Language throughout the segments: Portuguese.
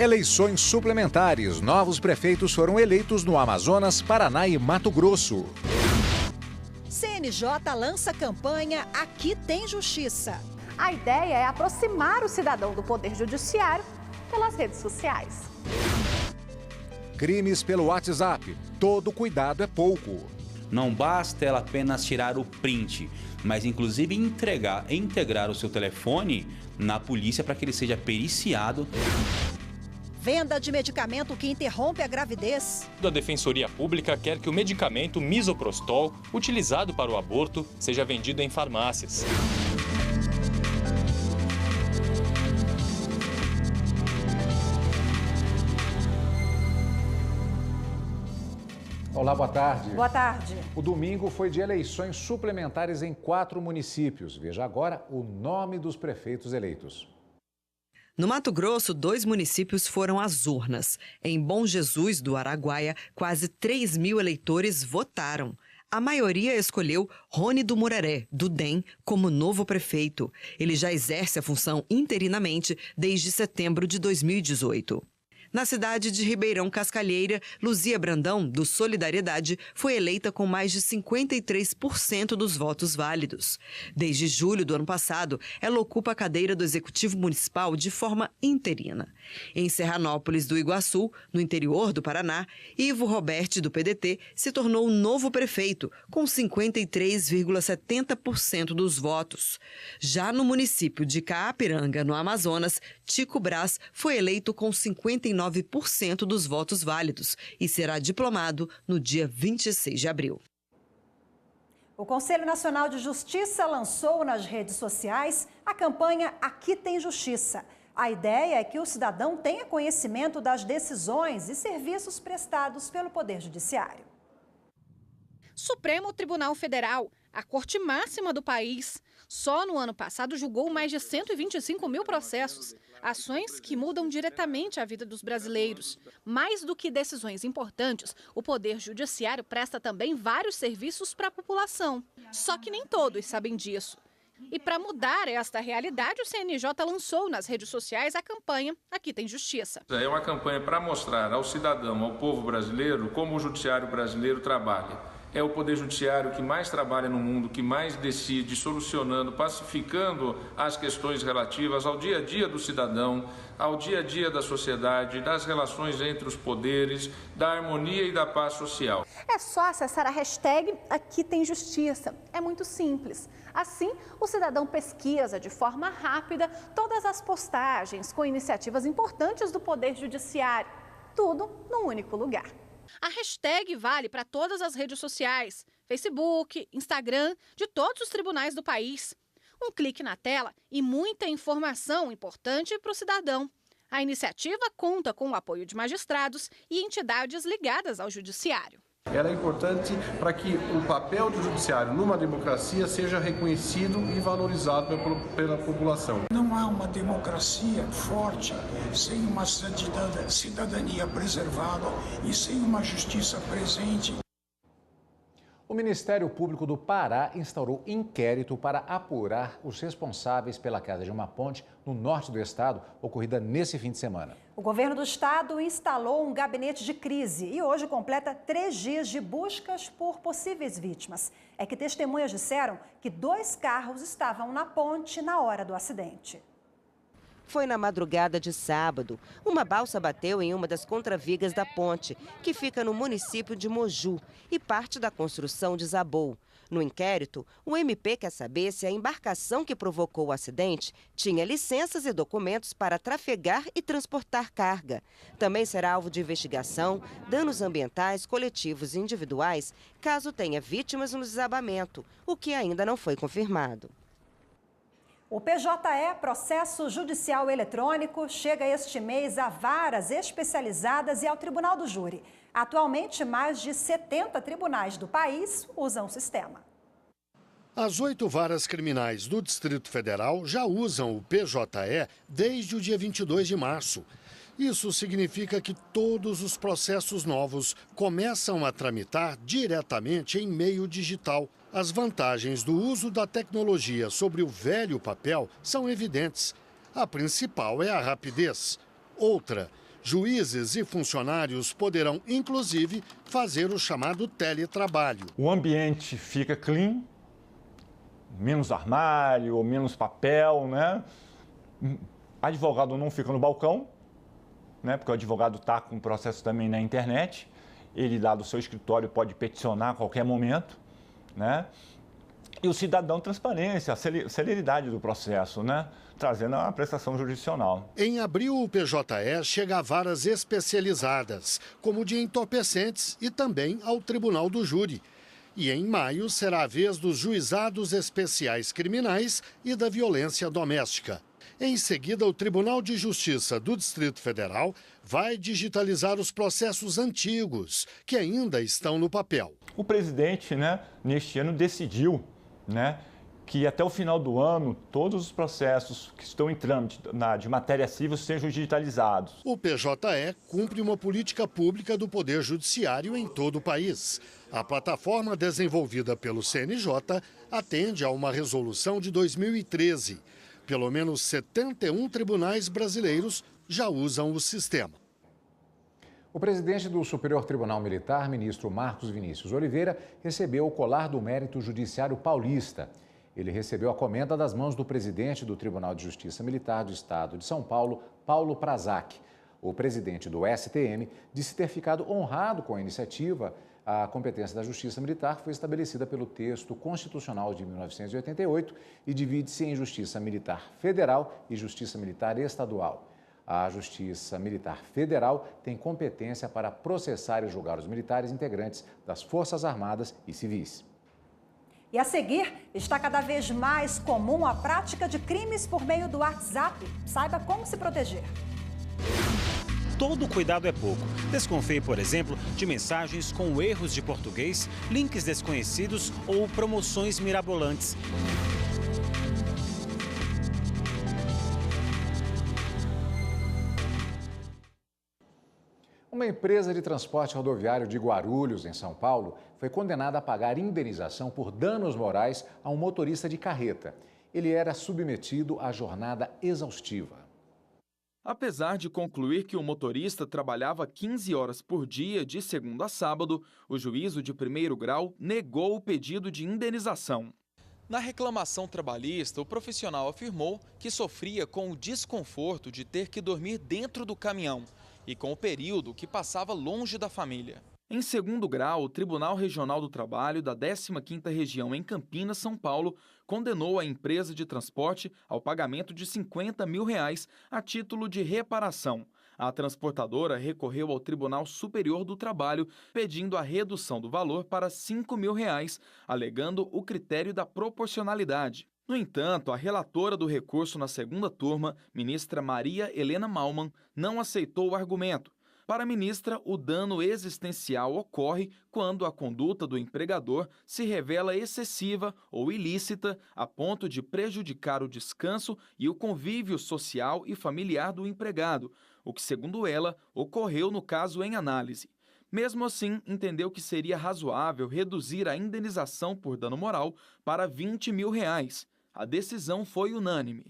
Eleições suplementares. Novos prefeitos foram eleitos no Amazonas, Paraná e Mato Grosso. CNJ lança campanha Aqui Tem Justiça. A ideia é aproximar o cidadão do Poder Judiciário pelas redes sociais. Crimes pelo WhatsApp. Todo cuidado é pouco. Não basta ela apenas tirar o print, mas inclusive integrar o seu telefone na polícia para que ele seja periciado. Venda de medicamento que interrompe a gravidez. A Defensoria Pública quer que o medicamento misoprostol, utilizado para o aborto, seja vendido em farmácias. Olá, boa tarde. Boa tarde. O domingo foi de eleições suplementares em 4 municípios. Veja agora o nome dos prefeitos eleitos. No Mato Grosso, 2 municípios foram às urnas. Em Bom Jesus, do Araguaia, quase 3.000 eleitores votaram. A maioria escolheu Rony do Muraré, do DEM, como novo prefeito. Ele já exerce a função interinamente desde setembro de 2018. Na cidade de Ribeirão Cascalheira, Luzia Brandão, do Solidariedade, foi eleita com mais de 53% dos votos válidos. Desde julho do ano passado, ela ocupa a cadeira do Executivo Municipal de forma interina. Em Serranópolis do Iguaçu, no interior do Paraná, Ivo Roberti, do PDT, se tornou o novo prefeito, com 53,70% dos votos. Já no município de Caapiranga, no Amazonas, Tico Brás foi eleito com 59% dos votos válidos e será diplomado no dia 26 de abril. O Conselho Nacional de Justiça lançou nas redes sociais a campanha Aqui Tem Justiça. A ideia é que o cidadão tenha conhecimento das decisões e serviços prestados pelo Poder Judiciário. Supremo Tribunal Federal, a corte máxima do país, só no ano passado julgou mais de 125 mil processos, ações que mudam diretamente a vida dos brasileiros. Mais do que decisões importantes, o Poder Judiciário presta também vários serviços para a população. Só que nem todos sabem disso. E para mudar esta realidade, o CNJ lançou nas redes sociais a campanha Aqui Tem Justiça. É uma campanha para mostrar ao cidadão, ao povo brasileiro, como o judiciário brasileiro trabalha. É o Poder Judiciário que mais trabalha no mundo, que mais decide, solucionando, pacificando as questões relativas ao dia a dia do cidadão, ao dia a dia da sociedade, das relações entre os poderes, da harmonia e da paz social. É só acessar a hashtag Aqui Tem Justiça. É muito simples. Assim, o cidadão pesquisa de forma rápida todas as postagens com iniciativas importantes do Poder Judiciário. Tudo num único lugar. A hashtag vale para todas as redes sociais, Facebook, Instagram, de todos os tribunais do país. Um clique na tela e muita informação importante para o cidadão. A iniciativa conta com o apoio de magistrados e entidades ligadas ao judiciário. Ela é importante para que o papel do judiciário numa democracia seja reconhecido e valorizado pela população. Não há uma democracia forte sem uma cidadania preservada e sem uma justiça presente. O Ministério Público do Pará instaurou inquérito para apurar os responsáveis pela queda de uma ponte no norte do estado, ocorrida nesse fim de semana. O governo do estado instalou um gabinete de crise e hoje completa 3 dias de buscas por possíveis vítimas. É que testemunhas disseram que 2 carros estavam na ponte na hora do acidente. Foi na madrugada de sábado. Uma balsa bateu em uma das contravigas da ponte, que fica no município de Moju, e parte da construção desabou. No inquérito, o MP quer saber se a embarcação que provocou o acidente tinha licenças e documentos para trafegar e transportar carga. Também será alvo de investigação danos ambientais, coletivos e individuais, caso tenha vítimas no desabamento, o que ainda não foi confirmado. O PJE, Processo Judicial Eletrônico, chega este mês a varas especializadas e ao Tribunal do Júri. Atualmente, mais de 70 tribunais do país usam o sistema. As 8 varas criminais do Distrito Federal já usam o PJE desde o dia 22 de março. Isso significa que todos os processos novos começam a tramitar diretamente em meio digital. As vantagens do uso da tecnologia sobre o velho papel são evidentes. A principal é a rapidez. Outra, Juízes e funcionários poderão, inclusive, fazer o chamado teletrabalho. O ambiente fica clean, menos armário, menos papel, né? Advogado não fica no balcão, né? Porque o advogado está com o processo também na internet. Ele, lá do seu escritório, pode peticionar a qualquer momento, né? E o cidadão, transparência, a celeridade do processo, né? Trazendo a prestação jurisdicional. Em abril, o PJE chega a varas especializadas, como de entorpecentes e também ao Tribunal do Júri. E em maio será a vez dos juizados especiais criminais e da violência doméstica. Em seguida, o Tribunal de Justiça do Distrito Federal vai digitalizar os processos antigos, que ainda estão no papel. O presidente, né, neste ano decidiu, né, que até o final do ano todos os processos que estão em trâmite de matéria civil sejam digitalizados. O PJE cumpre uma política pública do Poder Judiciário em todo o país. A plataforma desenvolvida pelo CNJ atende a uma resolução de 2013. Pelo menos 71 tribunais brasileiros já usam o sistema. O presidente do Superior Tribunal Militar, ministro Marcos Vinícius Oliveira, recebeu o colar do Mérito Judiciário Paulista. Ele recebeu a comenda das mãos do presidente do Tribunal de Justiça Militar do Estado de São Paulo, Paulo Prazac. O presidente do STM disse ter ficado honrado com a iniciativa. A competência da Justiça Militar foi estabelecida pelo texto constitucional de 1988 e divide-se em Justiça Militar Federal e Justiça Militar Estadual. A Justiça Militar Federal tem competência para processar e julgar os militares integrantes das Forças Armadas e Civis. E a seguir, está cada vez mais comum a prática de crimes por meio do WhatsApp. Saiba como se proteger. Todo cuidado é pouco. Desconfie, por exemplo, de mensagens com erros de português, links desconhecidos ou promoções mirabolantes. Uma empresa de transporte rodoviário de Guarulhos, em São Paulo, foi condenada a pagar indenização por danos morais a um motorista de carreta. Ele era submetido à jornada exaustiva. Apesar de concluir que o motorista trabalhava 15 horas por dia, de segunda a sábado, o juízo de primeiro grau negou o pedido de indenização. Na reclamação trabalhista, o profissional afirmou que sofria com o desconforto de ter que dormir dentro do caminhão e com o período que passava longe da família. Em segundo grau, o Tribunal Regional do Trabalho da 15ª Região em Campinas, São Paulo, condenou a empresa de transporte ao pagamento de R$50 mil a título de reparação. A transportadora recorreu ao Tribunal Superior do Trabalho pedindo a redução do valor para R$5 mil, alegando o critério da proporcionalidade. No entanto, a relatora do recurso na segunda turma, ministra Maria Helena Malman, não aceitou o argumento. Para a ministra, o dano existencial ocorre quando a conduta do empregador se revela excessiva ou ilícita a ponto de prejudicar o descanso e o convívio social e familiar do empregado, o que, segundo ela, ocorreu no caso em análise. Mesmo assim, entendeu que seria razoável reduzir a indenização por dano moral para R$20 mil. A decisão foi unânime.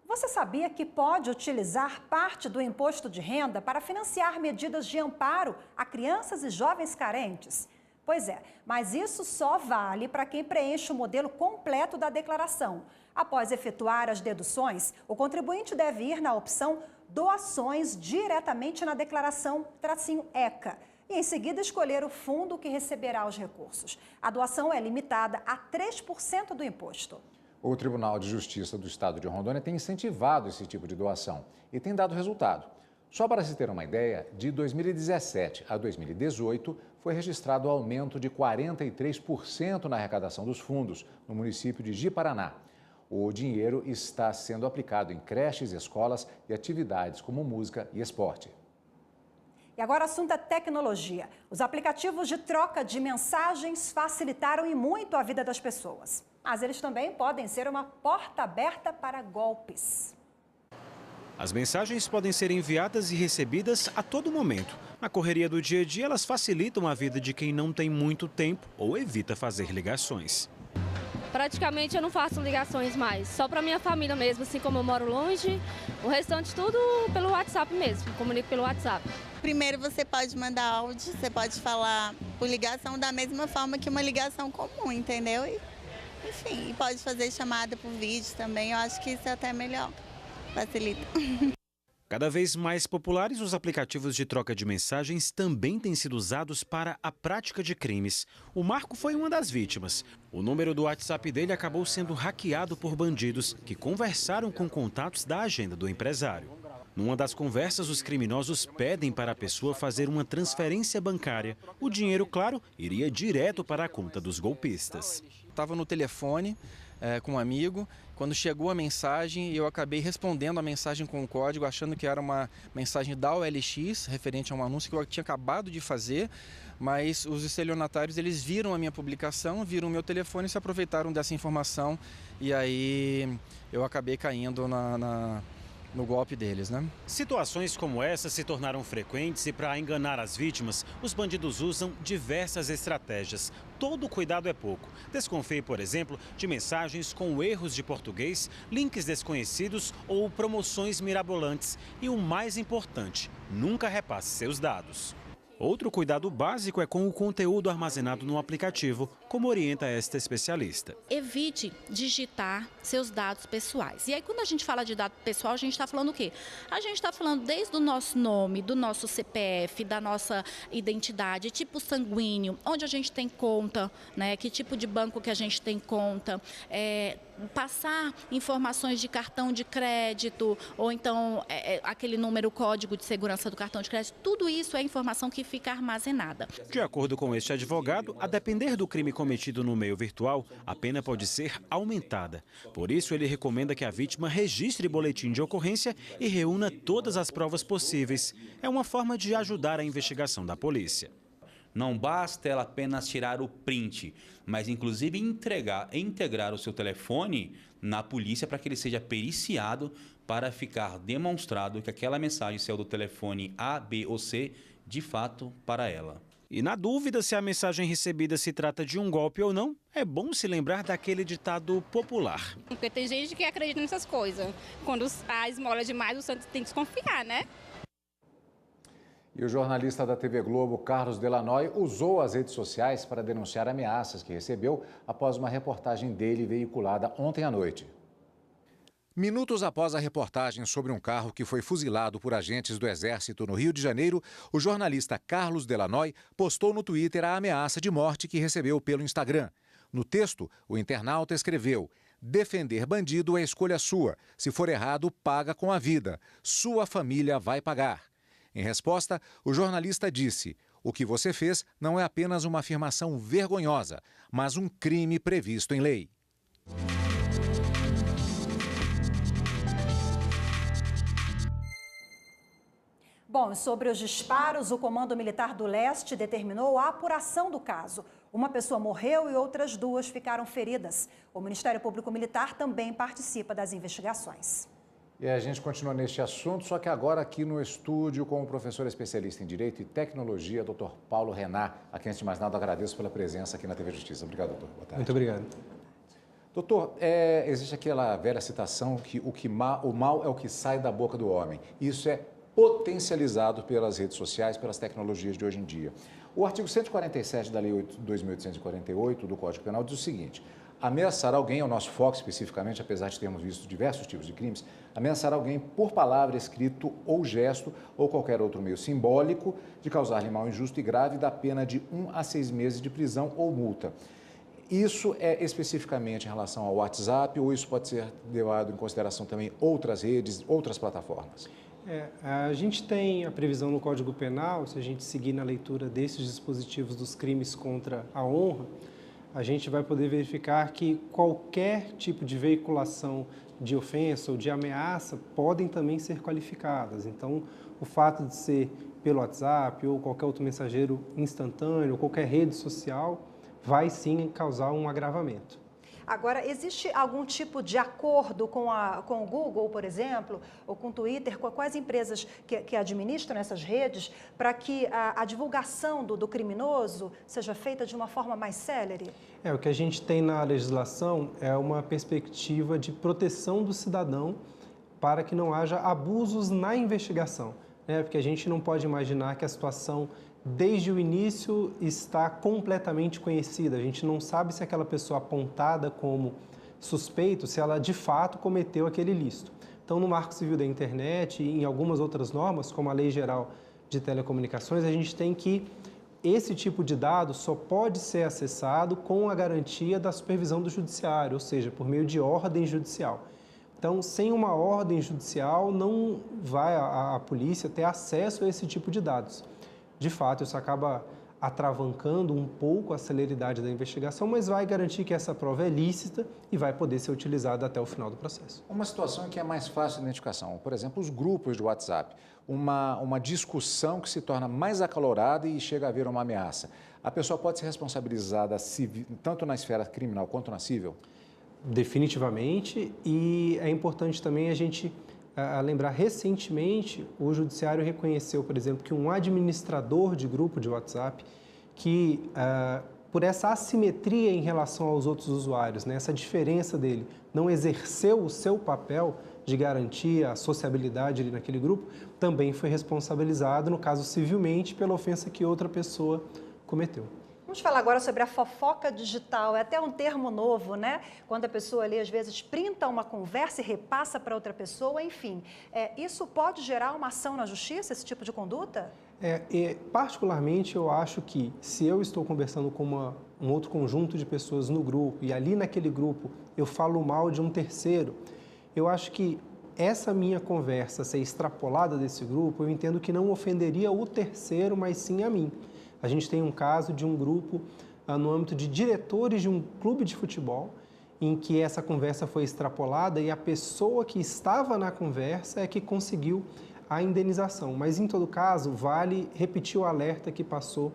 Você sabia que pode utilizar parte do imposto de renda para financiar medidas de amparo a crianças e jovens carentes? Pois é, mas isso só vale para quem preenche o modelo completo da declaração. Após efetuar as deduções, o contribuinte deve ir na opção Doações diretamente na declaração _ECA e em seguida escolher o fundo que receberá os recursos. A doação é limitada a 3% do imposto. O Tribunal de Justiça do Estado de Rondônia tem incentivado esse tipo de doação e tem dado resultado. Só para se ter uma ideia, de 2017 a 2018, foi registrado aumento de 43% na arrecadação dos fundos no município de Ji-Paraná. O dinheiro está sendo aplicado em creches, escolas e atividades como música e esporte. E agora o assunto é tecnologia. Os aplicativos de troca de mensagens facilitaram e muito a vida das pessoas. Mas eles também podem ser uma porta aberta para golpes. As mensagens podem ser enviadas e recebidas a todo momento. Na correria do dia a dia, elas facilitam a vida de quem não tem muito tempo ou evita fazer ligações. Praticamente eu não faço ligações mais, só para minha família mesmo, assim como eu moro longe, o restante tudo pelo WhatsApp mesmo, comunico pelo WhatsApp. Primeiro você pode mandar áudio, você pode falar por ligação da mesma forma que uma ligação comum, entendeu? E, enfim, pode fazer chamada por vídeo também, eu acho que isso é até melhor, facilita. Cada vez mais populares, os aplicativos de troca de mensagens também têm sido usados para a prática de crimes. O Marco foi uma das vítimas. O número do WhatsApp dele acabou sendo hackeado por bandidos que conversaram com contatos da agenda do empresário. Numa das conversas, os criminosos pedem para a pessoa fazer uma transferência bancária. O dinheiro, claro, iria direto para a conta dos golpistas. Estava no telefone com um amigo, quando chegou a mensagem, eu acabei respondendo a mensagem com o código, achando que era uma mensagem da OLX, referente a um anúncio que eu tinha acabado de fazer, mas os estelionatários, eles viram a minha publicação, viram o meu telefone e se aproveitaram dessa informação, e aí eu acabei caindo no golpe deles, né? Situações como essa se tornaram frequentes e, para enganar as vítimas, os bandidos usam diversas estratégias. Todo cuidado é pouco. Desconfie, por exemplo, de mensagens com erros de português, links desconhecidos ou promoções mirabolantes. E o mais importante, nunca repasse seus dados. Outro cuidado básico é com o conteúdo armazenado no aplicativo, como orienta esta especialista. Evite digitar seus dados pessoais. E aí, quando a gente fala de dado pessoal, a gente está falando o quê? A gente está falando desde o nosso nome, do nosso CPF, da nossa identidade, tipo sanguíneo, onde a gente tem conta, né? Que tipo de banco que a gente tem conta, passar informações de cartão de crédito, ou então aquele número, código de segurança do cartão de crédito, tudo isso é informação que fica armazenada. De acordo com este advogado, a depender do crime cometido no meio virtual, a pena pode ser aumentada. Por isso, ele recomenda que a vítima registre boletim de ocorrência e reúna todas as provas possíveis. É uma forma de ajudar a investigação da polícia. Não basta ela apenas tirar o print, mas inclusive integrar o seu telefone na polícia para que ele seja periciado, para ficar demonstrado que aquela mensagem saiu do telefone A, B ou C, de fato, para ela. E na dúvida se a mensagem recebida se trata de um golpe ou não, é bom se lembrar daquele ditado popular. Porque tem gente que acredita nessas coisas. Quando a esmola é demais, o santo tem que desconfiar, né? E o jornalista da TV Globo, Carlos Delanoy, usou as redes sociais para denunciar ameaças que recebeu após uma reportagem dele veiculada ontem à noite. Minutos após a reportagem sobre um carro que foi fuzilado por agentes do Exército no Rio de Janeiro, o jornalista Carlos Delanoy postou no Twitter a ameaça de morte que recebeu pelo Instagram. No texto, o internauta escreveu: "Defender bandido é escolha sua. Se for errado, paga com a vida. Sua família vai pagar." Em resposta, o jornalista disse: "O que você fez não é apenas uma afirmação vergonhosa, mas um crime previsto em lei." Bom, sobre os disparos, o Comando Militar do Leste determinou a apuração do caso. Uma pessoa morreu e outras duas ficaram feridas. O Ministério Público Militar também participa das investigações. E a gente continua neste assunto, só que agora aqui no estúdio com o professor especialista em Direito e Tecnologia, Dr. Paulo Renat, a quem, antes de mais nada, agradeço pela presença aqui na TV Justiça. Obrigado, doutor. Boa tarde. Muito obrigado. Doutor, existe aquela velha citação que o mal é o que sai da boca do homem. Isso é potencializado pelas redes sociais, pelas tecnologias de hoje em dia. O artigo 147 da Lei 2.848 do Código Penal diz o seguinte: ameaçar alguém, é o nosso foco especificamente, apesar de termos visto diversos tipos de crimes, ameaçar alguém por palavra, escrito ou gesto ou qualquer outro meio simbólico de causar-lhe mal injusto e grave dá pena de 1 a 6 meses de prisão ou multa. Isso é especificamente em relação ao WhatsApp ou isso pode ser levado em consideração também outras redes, outras plataformas? A gente tem a previsão no Código Penal, se a gente seguir na leitura desses dispositivos dos crimes contra a honra, a gente vai poder verificar que qualquer tipo de veiculação de ofensa ou de ameaça podem também ser qualificadas. Então, o fato de ser pelo WhatsApp ou qualquer outro mensageiro instantâneo, ou qualquer rede social, vai sim causar um agravamento. Agora, existe algum tipo de acordo com o Google, por exemplo, ou com o Twitter, com as empresas que administram essas redes, para que a divulgação do criminoso seja feita de uma forma mais célere? O que a gente tem na legislação é uma perspectiva de proteção do cidadão para que não haja abusos na investigação, né? Porque a gente não pode imaginar que a situação, desde o início, está completamente conhecida. A gente não sabe se aquela pessoa apontada como suspeito, se ela de fato cometeu aquele ilícito. Então, no Marco Civil da Internet e em algumas outras normas, como a Lei Geral de Telecomunicações, a gente tem que esse tipo de dado só pode ser acessado com a garantia da supervisão do judiciário, ou seja, por meio de ordem judicial. Então, sem uma ordem judicial, não vai a polícia ter acesso a esse tipo de dados. De fato, isso acaba atravancando um pouco a celeridade da investigação, mas vai garantir que essa prova é lícita e vai poder ser utilizada até o final do processo. Uma situação que é mais fácil de identificação, por exemplo, os grupos de WhatsApp, uma discussão que se torna mais acalorada e chega a haver uma ameaça. A pessoa pode ser responsabilizada tanto na esfera criminal quanto na civil? Definitivamente, e é importante também a gente lembrar, recentemente o Judiciário reconheceu, por exemplo, que um administrador de grupo de WhatsApp, que por essa assimetria em relação aos outros usuários, né, essa diferença dele, não exerceu o seu papel de garantir a sociabilidade ali naquele grupo, também foi responsabilizado, no caso civilmente, pela ofensa que outra pessoa cometeu. Vamos falar agora sobre a fofoca digital. É até um termo novo, né? Quando a pessoa ali, às vezes, printa uma conversa e repassa para outra pessoa, enfim. Isso pode gerar uma ação na justiça, esse tipo de conduta? Particularmente, eu acho que se eu estou conversando com um outro conjunto de pessoas no grupo e ali naquele grupo eu falo mal de um terceiro, eu acho que essa minha conversa ser extrapolada desse grupo, eu entendo que não ofenderia o terceiro, mas sim a mim. A gente tem um caso de um grupo no âmbito de diretores de um clube de futebol, em que essa conversa foi extrapolada e a pessoa que estava na conversa é que conseguiu a indenização. Mas, em todo caso, vale repetir o alerta que passou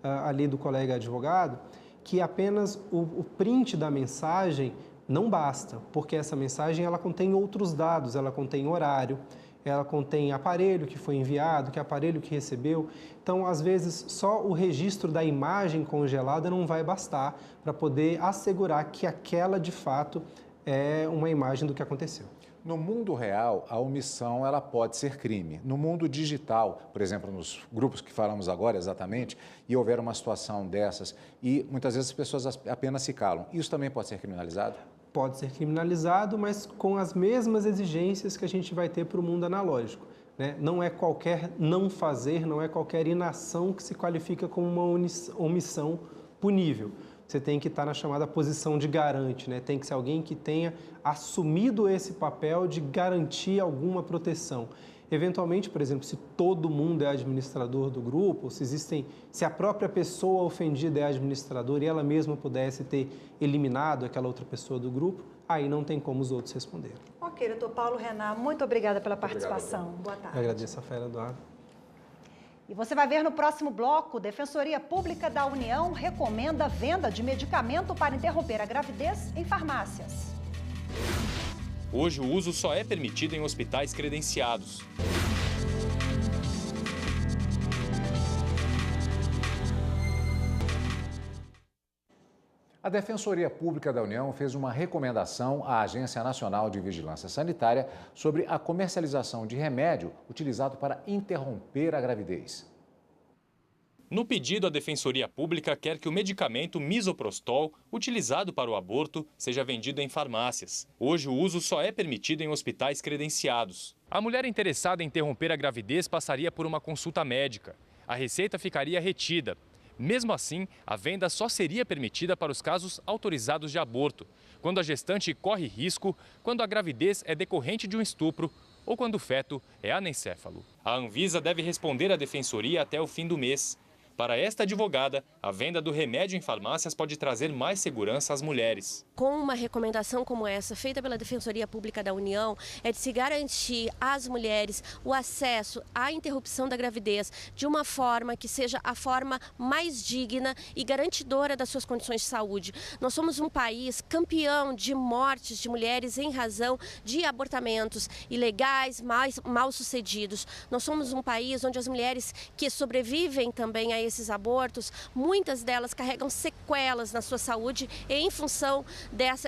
ali do colega advogado, que apenas o print da mensagem não basta, porque essa mensagem ela contém outros dados, ela contém horário, ela contém aparelho que foi enviado, que aparelho que recebeu. Então, às vezes, só o registro da imagem congelada não vai bastar para poder assegurar que aquela, de fato, é uma imagem do que aconteceu. No mundo real, a omissão ela pode ser crime. No mundo digital, por exemplo, nos grupos que falamos agora exatamente, e houver uma situação dessas, e muitas vezes as pessoas apenas se calam, isso também pode ser criminalizado? Pode ser criminalizado, mas com as mesmas exigências que a gente vai ter para o mundo analógico, né? Não é qualquer não fazer, não é qualquer inação que se qualifica como uma omissão punível. Você tem que estar na chamada posição de garante, né? Tem que ser alguém que tenha assumido esse papel de garantir alguma proteção. Eventualmente, por exemplo, se todo mundo é administrador do grupo, se a própria pessoa ofendida é administradora e ela mesma pudesse ter eliminado aquela outra pessoa do grupo, aí não tem como os outros responder. Ok, doutor Paulo Renan, muito obrigada pela participação. Boa tarde. Eu agradeço a Fera Eduardo. E você vai ver no próximo bloco, Defensoria Pública da União recomenda a venda de medicamento para interromper a gravidez em farmácias. Hoje, o uso só é permitido em hospitais credenciados. A Defensoria Pública da União fez uma recomendação à Agência Nacional de Vigilância Sanitária sobre a comercialização de remédio utilizado para interromper a gravidez. No pedido, a Defensoria Pública quer que o medicamento misoprostol, utilizado para o aborto, seja vendido em farmácias. Hoje, o uso só é permitido em hospitais credenciados. A mulher interessada em interromper a gravidez passaria por uma consulta médica. A receita ficaria retida. Mesmo assim, a venda só seria permitida para os casos autorizados de aborto, quando a gestante corre risco, quando a gravidez é decorrente de um estupro ou quando o feto é anencéfalo. A Anvisa deve responder à Defensoria até o fim do mês. Para esta advogada, a venda do remédio em farmácias pode trazer mais segurança às mulheres. Com uma recomendação como essa, feita pela Defensoria Pública da União, é de se garantir às mulheres o acesso à interrupção da gravidez de uma forma que seja a forma mais digna e garantidora das suas condições de saúde. Nós somos um país campeão de mortes de mulheres em razão de abortamentos ilegais, mal sucedidos. Nós somos um país onde as mulheres que sobrevivem também a esses abortos, muitas delas carregam sequelas na sua saúde em função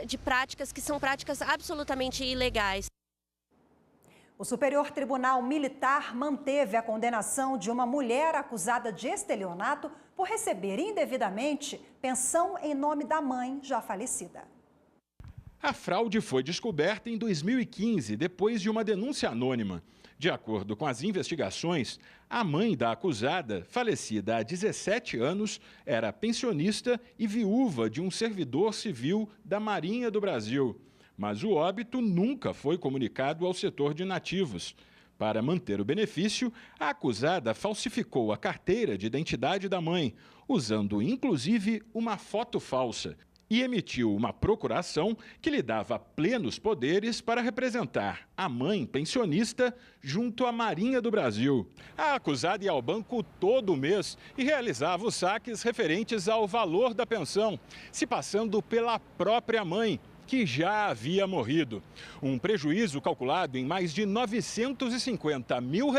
de práticas que são práticas absolutamente ilegais. O Superior Tribunal Militar manteve a condenação de uma mulher acusada de estelionato por receber indevidamente pensão em nome da mãe já falecida. A fraude foi descoberta em 2015, depois de uma denúncia anônima. De acordo com as investigações, a mãe da acusada, falecida há 17 anos, era pensionista e viúva de um servidor civil da Marinha do Brasil. Mas o óbito nunca foi comunicado ao setor de nativos. Para manter o benefício, a acusada falsificou a carteira de identidade da mãe, usando inclusive uma foto falsa, e emitiu uma procuração que lhe dava plenos poderes para representar a mãe pensionista junto à Marinha do Brasil. A acusada ia ao banco todo mês e realizava os saques referentes ao valor da pensão, se passando pela própria mãe, que já havia morrido. Um prejuízo calculado em mais de R$ 950 mil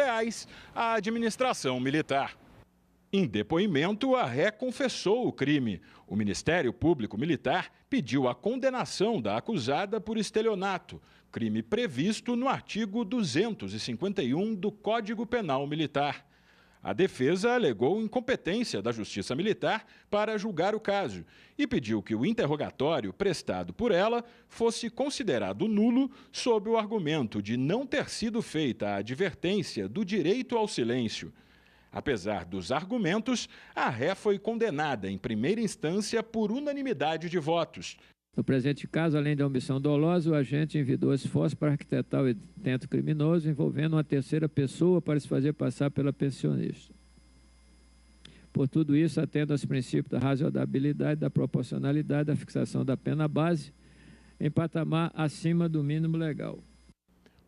à administração militar. Em depoimento, a ré confessou o crime. O Ministério Público Militar pediu a condenação da acusada por estelionato, crime previsto no artigo 251 do Código Penal Militar. A defesa alegou incompetência da Justiça Militar para julgar o caso e pediu que o interrogatório prestado por ela fosse considerado nulo sob o argumento de não ter sido feita a advertência do direito ao silêncio. Apesar dos argumentos, a ré foi condenada em primeira instância por unanimidade de votos. No presente caso, além da omissão dolosa, o agente envidou esforço para arquitetar o intento criminoso envolvendo uma terceira pessoa para se fazer passar pela pensionista. Por tudo isso, atendo aos princípios da razoabilidade, da proporcionalidade, da fixação da pena base em patamar acima do mínimo legal.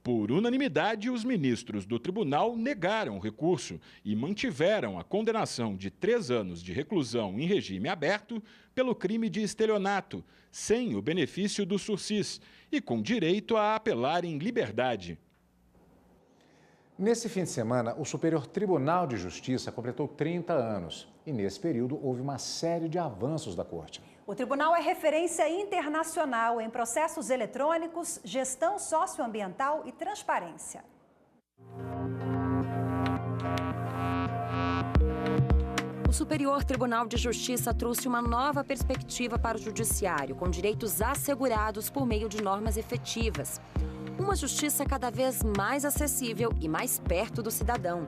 Por unanimidade, os ministros do tribunal negaram o recurso e mantiveram a condenação de 3 anos de reclusão em regime aberto pelo crime de estelionato, sem o benefício do sursis e com direito a apelar em liberdade. Nesse fim de semana, o Superior Tribunal de Justiça completou 30 anos e, nesse período, houve uma série de avanços da Corte. O tribunal é referência internacional em processos eletrônicos, gestão socioambiental e transparência. O Superior Tribunal de Justiça trouxe uma nova perspectiva para o judiciário, com direitos assegurados por meio de normas efetivas. Uma justiça cada vez mais acessível e mais perto do cidadão.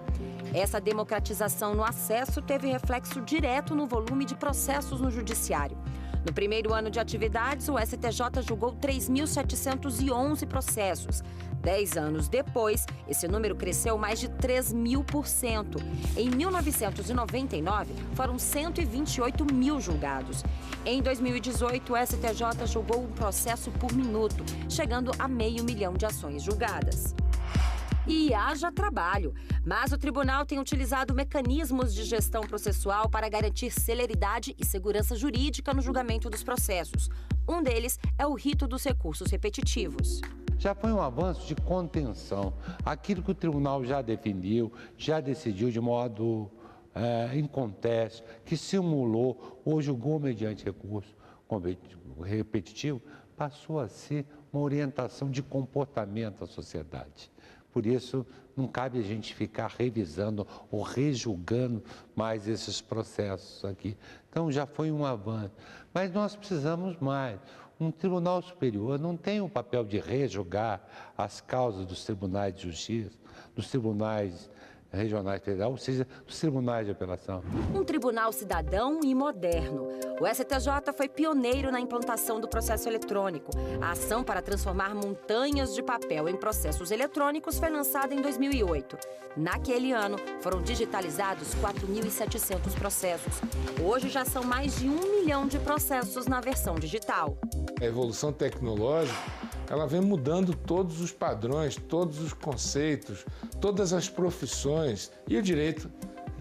Essa democratização no acesso teve reflexo direto no volume de processos no judiciário. No primeiro ano de atividades, o STJ julgou 3.711 processos. 10 anos depois, esse número cresceu mais de 3.000%. Em 1999, foram 128 mil julgados. Em 2018, o STJ julgou um processo por minuto, chegando a 500 mil de ações julgadas. E haja trabalho, mas o tribunal tem utilizado mecanismos de gestão processual para garantir celeridade e segurança jurídica no julgamento dos processos. Um deles é o rito dos recursos repetitivos. Já foi um avanço de contenção. Aquilo que o tribunal já definiu, já decidiu de modo inconteste, que simulou ou julgou mediante recurso repetitivo, passou a ser uma orientação de comportamento à sociedade. Por isso, não cabe a gente ficar revisando ou rejulgando mais esses processos aqui. Então, já foi um avanço. Mas nós precisamos mais. Um tribunal superior não tem o papel de rejulgar as causas dos tribunais de justiça, dos tribunais regionais federais, ou seja, dos tribunais de apelação. Um tribunal cidadão e moderno. O STJ foi pioneiro na implantação do processo eletrônico. A ação para transformar montanhas de papel em processos eletrônicos foi lançada em 2008. Naquele ano, foram digitalizados 4.700 processos. Hoje já são mais de 1 milhão de processos na versão digital. A evolução tecnológica, ela vem mudando todos os padrões, todos os conceitos, todas as profissões. E o direito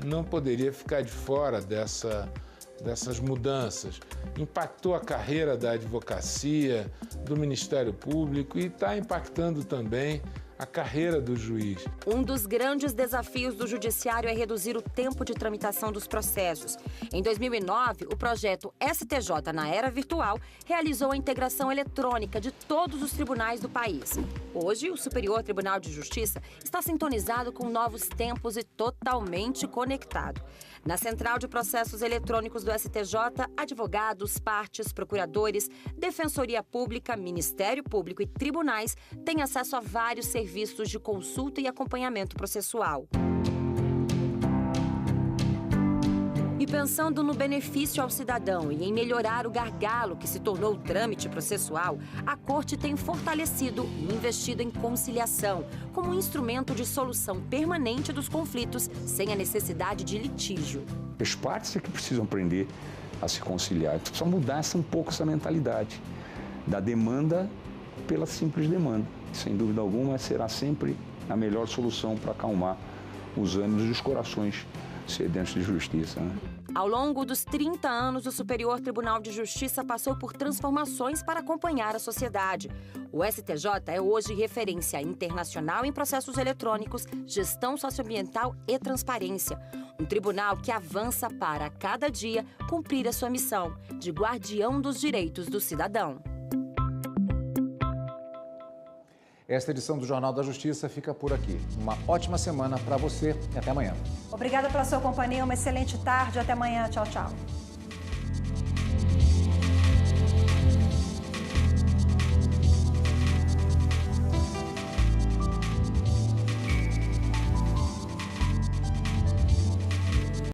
não poderia ficar de fora dessas mudanças. Impactou a carreira da advocacia, do Ministério Público e está impactando também a carreira do juiz. Um dos grandes desafios do judiciário é reduzir o tempo de tramitação dos processos. Em 2009, o projeto STJ na Era Virtual realizou a integração eletrônica de todos os tribunais do país. Hoje, o Superior Tribunal de Justiça está sintonizado com novos tempos e totalmente conectado. Na Central de Processos Eletrônicos do STJ, advogados, partes, procuradores, Defensoria Pública, Ministério Público e tribunais têm acesso a vários serviços de consulta e acompanhamento processual. E pensando no benefício ao cidadão e em melhorar o gargalo que se tornou o trâmite processual, a Corte tem fortalecido e investido em conciliação como um instrumento de solução permanente dos conflitos sem a necessidade de litígio. As partes é que precisam aprender a se conciliar. Precisa mudar um pouco essa mentalidade da demanda pela simples demanda. Sem dúvida alguma, será sempre a melhor solução para acalmar os ânimos e os corações sedentos de justiça, né? Ao longo dos 30 anos, o Superior Tribunal de Justiça passou por transformações para acompanhar a sociedade. O STJ é hoje referência internacional em processos eletrônicos, gestão socioambiental e transparência. Um tribunal que avança para, a cada dia, cumprir a sua missão de guardião dos direitos do cidadão. Esta edição do Jornal da Justiça fica por aqui. Uma ótima semana para você e até amanhã. Obrigada pela sua companhia, uma excelente tarde. Até amanhã. Tchau, tchau.